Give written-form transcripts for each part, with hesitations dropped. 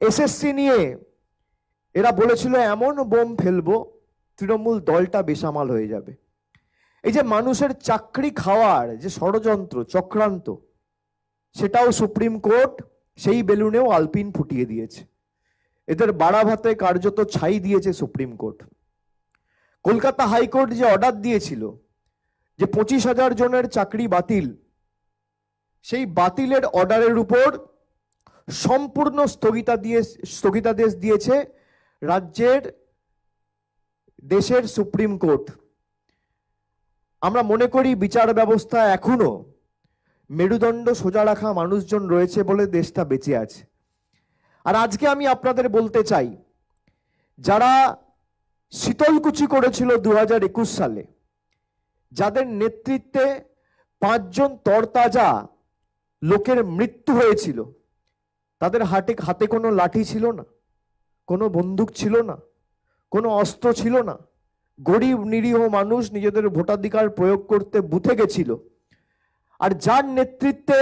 SSC নিয়ে এরা বলেছিল এমন বোম ফেলবো তৃণমূল দলটা বেসামাল হয়ে যাবে। এই যে মানুষের চাকরি খাওয়ার যে ষড়যন্ত্র চক্রান্ত, সেটাও সুপ্রিম কোর্ট সেই বেলুনেও আলপিন ফুটিয়ে দিয়েছে। এদের বাড়াভাতে কার্যত ছাই দিয়েছে সুপ্রিম কোর্ট। কলকাতা হাইকোর্ট যে অর্ডার দিয়েছিল যে 25,000 জনের চাকরি বাতিল, সেই বাতিলের অর্ডারের উপর সম্পূর্ণ স্থগিতাদেশ দিয়েছে দেশের সুপ্রিম কোর্ট। আমরা মনে করি বিচার ব্যবস্থা এখনো মেরুদণ্ড সোজা রাখা মানুষজন রয়েছে বলে দেশটা বেঁচে আছে। আর আজকে আমি আপনাদের বলতে চাই, যারা শীতলকুচি করেছিল 2021 সালে, যাদের নেতৃত্বে 5 জন তরতাজা লোকের মৃত্যু হয়েছিল, তাদের হাতে কোনো লাঠি ছিল না, কোনো বন্দুক ছিল না, কোনো অস্ত্র ছিল না। গরিব নিরীহ মানুষ নিজেদের ভোটাধিকার প্রয়োগ করতে বুথে গেছিল। আর যার নেতৃত্বে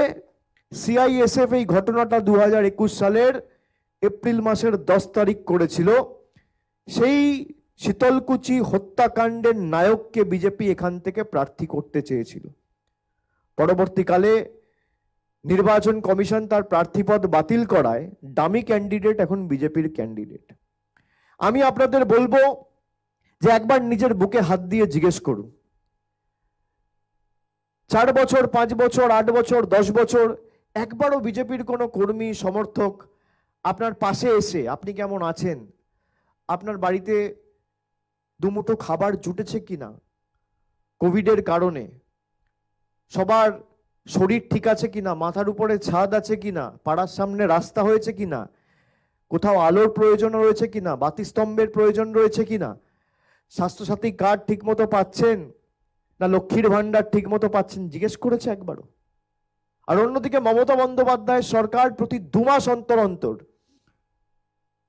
সিআইএসএফ এই ঘটনাটা 2021 সালের এপ্রিল মাসের 10 তারিখ করেছিল, সেই শীতলকুচি হত্যাকাণ্ডের নায়ককে বিজেপি এখান থেকে প্রার্থী করতে চেয়েছিল। পরবর্তীকালে নির্বাচন কমিশন তার প্রার্থীপদ বাতিল করায় ডামি ক্যান্ডিডেট এখন বিজেপির ক্যান্ডিডেট। আমি আপনাদের বলবো যে একবার নিজের বুকে হাত দিয়ে জিজ্ঞেস করুন, 4 বছর 5 বছর 8 বছর 10 বছর একবারও বিজেপির কোনো কর্মী সমর্থক আপনার পাশে এসে আপনি কেমন আছেন, আপনার বাড়িতে দুমুঠো খাবার জুটেছে কিনা, কোভিডের কারণে সবার শরীর ঠিক আছে কিনা, মাথার উপরে ছাদ আছে কিনা, পাড়ার সামনে রাস্তা হয়েছে কিনা, কোথাও আলোর প্রয়োজন রয়েছে কিনা, বাতিস্তম্ভের প্রয়োজন রয়েছে কিনা, স্বাস্থ্যসাথী কার্ড ঠিক মতো পাচ্ছেন না লক্ষ্মীর ভান্ডার ঠিক মতো পাচ্ছেন, জিজ্ঞেস করেছে একবারও? আর অন্যদিকে মমতা বন্দ্যোপাধ্যায়ের সরকার প্রতি 2 মাস অন্তর অন্তর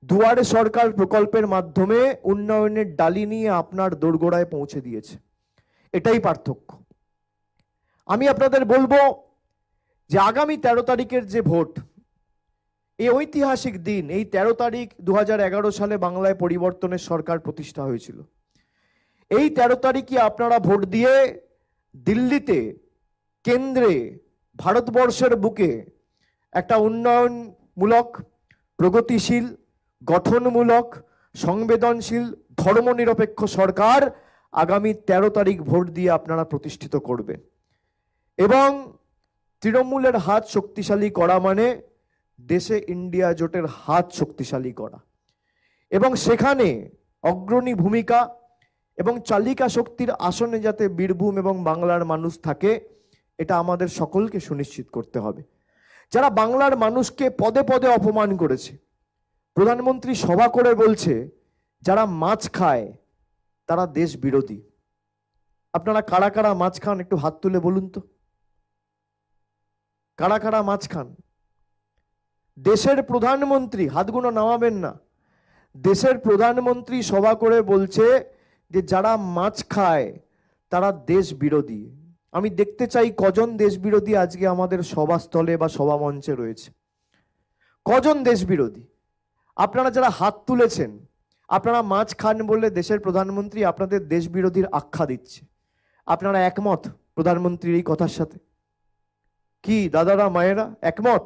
দুয়ারে সরকার প্রকল্পের মাধ্যমে উন্নয়নের ডালি নিয়ে আপনার দোরগোড়ায় পৌঁছে দিয়েছে। এটাই পার্থক্য। আমি আপনাদের বলবো যে আগামী 13 তারিখের যে ভোট, এই ঐতিহাসিক দিন, এই 13 তারিখ 2011 সালে বাংলায় পরিবর্তনের সরকার প্রতিষ্ঠা হয়েছিল। এই 13 তারিখে আপনারা ভোট দিয়ে দিল্লিতে, কেন্দ্রে, ভারতবর্ষের বুকে একটা উন্নয়নমূলক, প্রগতিশীল, গঠনমূলক, সংবেদনশীল, ধর্মনিরপেক্ষ সরকার আগামী 13 তারিখ ভোট দিয়ে আপনারা প্রতিষ্ঠিত করবেন। এবং তৃণমূলের হাত শক্তিশালী করা মানে দেশে ইন্ডিয়া জোটের হাত শক্তিশালী করা, এবং সেখানে অগ্রণী ভূমিকা এবং চালিকা শক্তির আসনে যাতে বীরভূম এবং বাংলার মানুষ থাকে, এটা আমাদের সকলকে সুনিশ্চিত করতে হবে। যারা বাংলার মানুষকে পদে পদে অপমান করেছে, প্রধানমন্ত্রী সভা করে বলছে যারা মাছ খায় তারা দেশ বিরোধী। আপনারা কারা কারা মাছ খান একটু হাত তুলে বলুন তো, কারা কারা মাছ খান? দেশের প্রধানমন্ত্রী, হাতগুলো নামাবেন না, দেশের প্রধানমন্ত্রী সভা করে বলছে যে যারা মাছ খায় তারা দেশ বিরোধী। আমি দেখতে চাই কজন দেশ বিরোধী আজকে আমাদের সভাস্থলে বা সভা মঞ্চে রয়েছে, কজন দেশ বিরোধী? আপনারা যারা হাত তুলেছেন, আপনারা মাছ খান বলে দেশের প্রধানমন্ত্রী আপনাদের দেশ বিরোধীর আখ্যা দিচ্ছে। আপনারা একমত প্রধানমন্ত্রীর এই কথার সাথে? কি দাদারা মায়েরা একমত?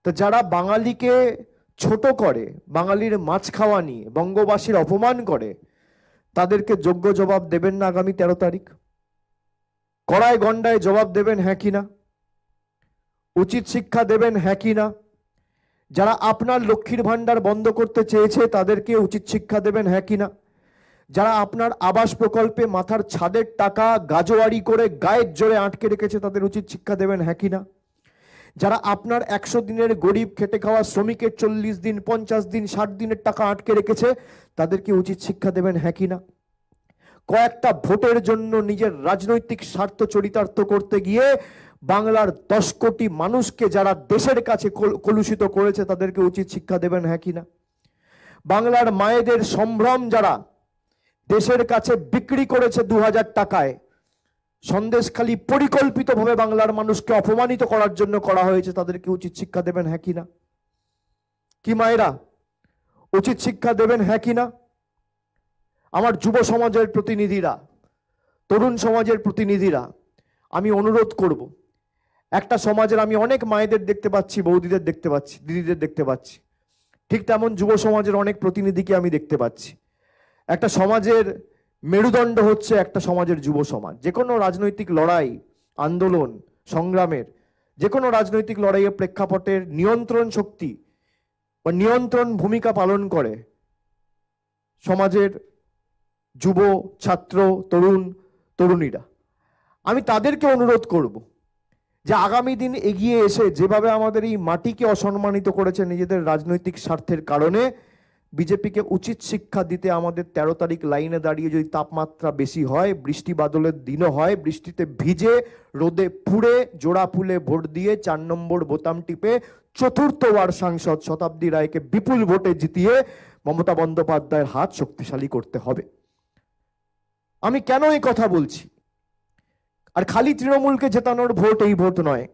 তো যারা বাঙালিকে ছোট করে, বাঙালির মাছ খাওয়া নিয়ে বঙ্গবাসীর অপমান করে, তাদেরকে যোগ্য জবাব দেবেন না আগামী 13 তারিখ? কড়ায় গন্ডায় জবাব দেবেন হ্যাঁ কি না? উচিত শিক্ষা দেবেন হ্যাঁ কি না? যারা আপনার লক্ষ্মীর ভান্ডার বন্ধ করতে চেয়েছে তাদেরকে উচিত শিক্ষা দেবেন হ্যাঁ কি না? যারা আপনার আবাস প্রকল্পে মাথার ছাদের টাকা গাজোয়ারি করে গায়ের জোরে আটকে রেখেছে তাদের উচিত শিক্ষা দেবেন হ্যাঁ কি না? যারা আপনার 100 দিনের গরিব খেটে খাওয়া শ্রমিকের 40 দিন 50 দিন 60 দিনের টাকা আটকে রেখেছে তাদেরকে উচিত শিক্ষা দেবেন হ্যাঁ কি না? কয়েকটা ভোটের জন্য নিজের রাজনৈতিক স্বার্থ চরিতার্থ করতে গিয়ে বাংলার 10 কোটি মানুষকে যারা দেশের কাছে কলুষিত করেছে তাদেরকে উচিত শিক্ষা দেবেন হ্যাঁ কি না? বাংলার মায়েদের সম্ভ্রম যারা দেশের কাছে বিক্রি করেছে 2000 টাকায়, সন্দেশখালী পরিকল্পিতভাবে বাংলার মানুষকে অপমানিত করার জন্য করা হয়েছে, তাদেরকে উচিত শিক্ষা দেবেন হ্যাঁ কি না? কি মায়েরা উচিত শিক্ষা দেবেন, হ্যাঁ কি না? আমার যুব সমাজের প্রতিনিধিরা, তরুণ সমাজের প্রতিনিধিরা, আমি অনুরোধ করব, একটা সমাজের আমি অনেক মায়েদের দেখতে পাচ্ছি, বৌদিদের দেখতে পাচ্ছি, দিদিদের দেখতে পাচ্ছি, ঠিক তেমন যুব সমাজের অনেক প্রতিনিধিকে আমি দেখতে পাচ্ছি। একটা সমাজের মেরুদণ্ড হচ্ছে একটা সমাজের যুব সমাজ। যে কোনো রাজনৈতিক লড়াই, আন্দোলন, সংগ্রামের, যে কোনো রাজনৈতিক লড়াইয়ের প্রেক্ষাপটের নিয়ন্ত্রণ শক্তি বা নিয়ন্ত্রণ ভূমিকা পালন করে সমাজের যুব, ছাত্র, তরুণ, তরুণীরা। আমি তাদেরকে অনুরোধ করব যে আগামী দিন এগিয়ে এসে যেভাবে আমাদের এই মাটিকে অসম্মানিত করেছে নিজেদের রাজনৈতিক স্বার্থের কারণে, বিজেপিকে উচিত শিক্ষা দিতে আমাদের 13 তারিখ লাইনে দাঁড়িয়ে যদি তাপমাত্রা বেশি হয়, বৃষ্টি বাদলের দিনও হয়, বৃষ্টিতে ভিজে রোদে পুড়ে জোড়া ফুলে ভোট দিয়ে 4 নম্বর বোতাম টিপে চতুর্থবার সাংসদ শতাব্দী রায়কে বিপুল ভোটে জিতিয়ে মমতা বন্দ্যোপাধ্যায়ের হাত শক্তিশালী করতে হবে। আমি কেন এই কথা বলছি? আর খালি তৃণমূলকে জেতানোর ভোট এই ভোট নয়।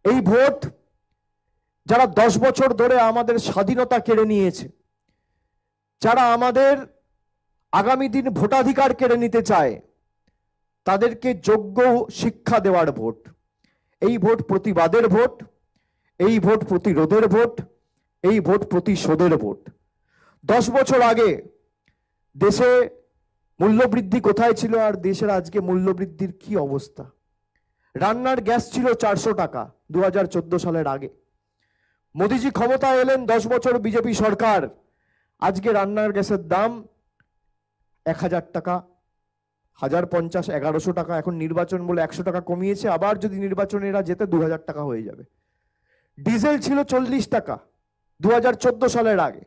এই ভোট যারা 10 বছর ধরে আমাদের স্বাধীনতা কেড়ে নিয়েছে, যারা আমাদের আগামী দিন ভোটাধিকার কেড়ে নিতে চায়, তাদেরকে যোগ্য শিক্ষা দেওয়ার ভোট। এই ভোট প্রতিবাদের ভোট, এই ভোট প্রতিরোধের ভোট, এই ভোট প্রতিশোধের ভোট। 10 বছর আগে দেশে মূল্যবৃদ্ধি কোথায় ছিল আর দেশের আজকে মূল্যবৃদ্ধির কি অবস্থা? রান্নার গ্যাস ছিল 400 টাকা 2014 সালের আগে। মোদিজি ক্ষমতায় এলেন, 10 বছর বিজেপি সরকার, আজকে রান্নার গ্যাসের দাম 1000 টাকা, 1050, 1100 টাকা। এখন নির্বাচন বলে 100 টাকা কমিয়েছে, আবার যদি নির্বাচনে এরা যেতে 2000 টাকা হয়ে যাবে। ডিজেল ছিল 40 টাকা 2014 সালের আগে,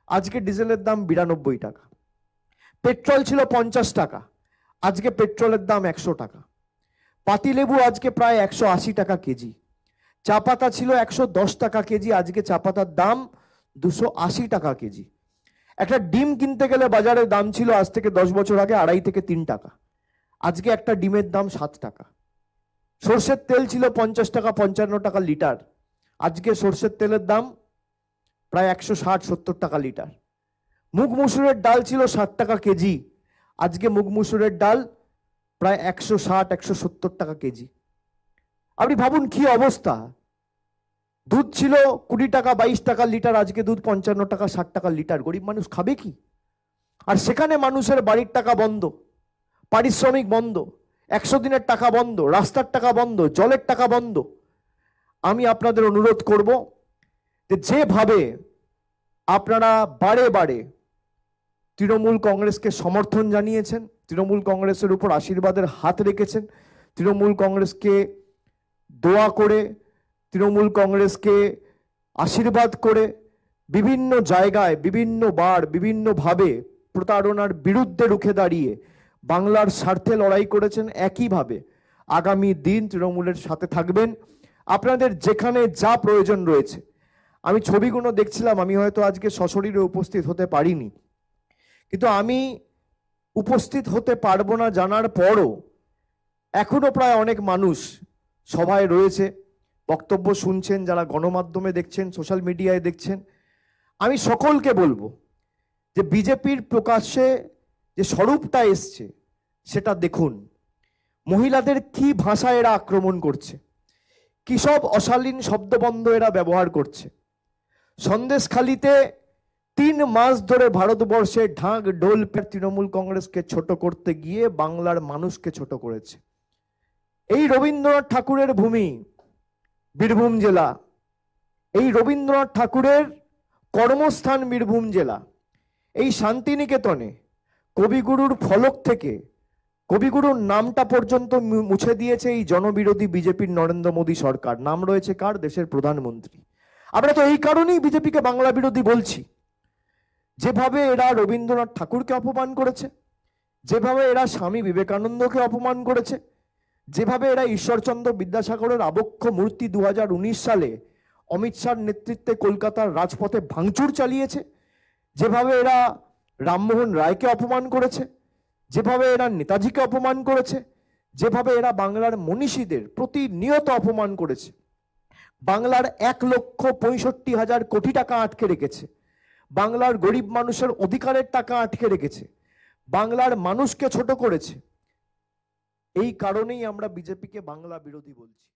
আজকে ডিজেলের দাম 92 টাকা। পেট্রোল ছিল 50 টাকা, আজকে পেট্রোলের দাম 100 টাকা। পাতিলেবু আজকে প্রায় 180 টাকা কেজি। চা পাতা ছিল 110 টাকা কেজি, আজকে চা পাতার দাম 280 টাকা কেজি। একটা ডিম কিনতে গেলে বাজারে দাম ছিল আজ থেকে 10 বছর আগে 2.5 থেকে 3 টাকা, আজকে একটা ডিমের দাম 7 টাকা। সর্ষের তেল ছিল 50 টাকা 55 টাকা লিটার, আজকে সর্ষের তেলের দাম প্রায় 160-70 টাকা লিটার। মুগ মুসুরের ডাল ছিল 60 টাকা কেজি, আজকে মুগ মুসুরের ডাল প্রায় 160-170 টাকা কেজি। আপনি ভাবুন কি অবস্থা। দুধ ছিল 20 টাকা 22 টাকা লিটার, আজকে দুধ 55 টাকা 60 টাকা লিটার। গরিব মানুষ খাবে কি? আর সেখানে মানুষের বাড়ির টাকা বন্ধ, পারিশ্রমিক বন্ধ, 100 দিনের টাকা বন্ধ, রাস্তার টাকা বন্ধ, জলের টাকা বন্ধ। আমি আপনাদের অনুরোধ করব যে যেভাবে আপনারা বারে বারে তৃণমূল কংগ্রেসকে সমর্থন জানিয়েছেন, তৃণমূল কংগ্রেসের উপর আশীর্বাদের হাত রেখেছেন, তৃণমূল কংগ্রেসকে দোয়া করে, তৃণমূল কংগ্রেসকে আশীর্বাদ করে বিভিন্ন জায়গায় বিভিন্নবার বিভিন্নভাবে প্রতারণার বিরুদ্ধে রুখে দাঁড়িয়ে বাংলার স্বার্থে লড়াই করেছেন, একইভাবে আগামী দিন তৃণমূলের সাথে থাকবেন। আপনাদের যেখানে যা প্রয়োজন রয়েছে, আমি ছবিগুলো দেখছিলাম, আমি হয়তো আজকে সশরীরে উপস্থিত হতে পারিনি, কিন্তু আমি উপস্থিত হতে পারবো না জানার পরও এখনো প্রায় অনেক মানুষ সভায় রয়েছে, বক্তব্য শুনছেন, যারা গণমাধ্যমে দেখছেন, সোশ্যাল মিডিয়ায় দেখছেন। আমি সকলকে বলবো যে বিজেপির প্রকাশ্যে যে স্বরূপটা এসছে সেটা দেখুন। মহিলাদের কি ভাষায় এরা আক্রমণ করছে, কি সব অশালীন শব্দবন্ধ এরা ব্যবহার করছে। সন্দেশখালিতে 3 মাস ধরে ভারতবর্ষে ঢাক ঢোল পেয়ে তৃণমূল কংগ্রেসকে ছোট করতে গিয়ে বাংলার মানুষকে ছোট করেছে। এই রবীন্দ্রনাথ ঠাকুরের ভূমি বীরভূম জেলা, এই রবীন্দ্রনাথ ঠাকুরের কর্মস্থান বীরভূম জেলা, এই শান্তিনিকেতনে কবিগুরুর ফলক থেকে কবিগুরুর নামটা পর্যন্ত মুছে দিয়েছে এই জনবিরোধী বিজেপির নরেন্দ্র মোদী সরকার। নাম রয়েছে কার? দেশের প্রধানমন্ত্রী। আমরা তো এই কারণেই বিজেপিকে বাংলা বিরোধী বলছি। যেভাবে এরা রবীন্দ্রনাথ ঠাকুরকে অপমান করেছে, যেভাবে এরা স্বামী বিবেকানন্দকে অপমান করেছে, যেভাবে এরা ঈশ্বরচন্দ্র বিদ্যাসাগরের আবক্ষ মূর্তি 2019 সালে অমিত শাহর নেতৃত্বে কলকাতার রাজপথে ভাঙচুর চালিয়েছে, যেভাবে এরা রামমোহন রায়কে অপমান করেছে, যেভাবে এরা নেতাজিকে অপমান করেছে, যেভাবে এরা বাংলার মনীষীদের প্রতিনিয়ত অপমান করেছে, বাংলার 1,65,000 কোটি টাকা আটকে রেখেছে, বাংলার গরিব মানুষের অধিকারের টাকা আটকে রেখেছে, বাংলার মানুষকে ছোট করেছে। এই কারণেই আমরা বিজেপিকে বাংলা বিরোধী বলছি।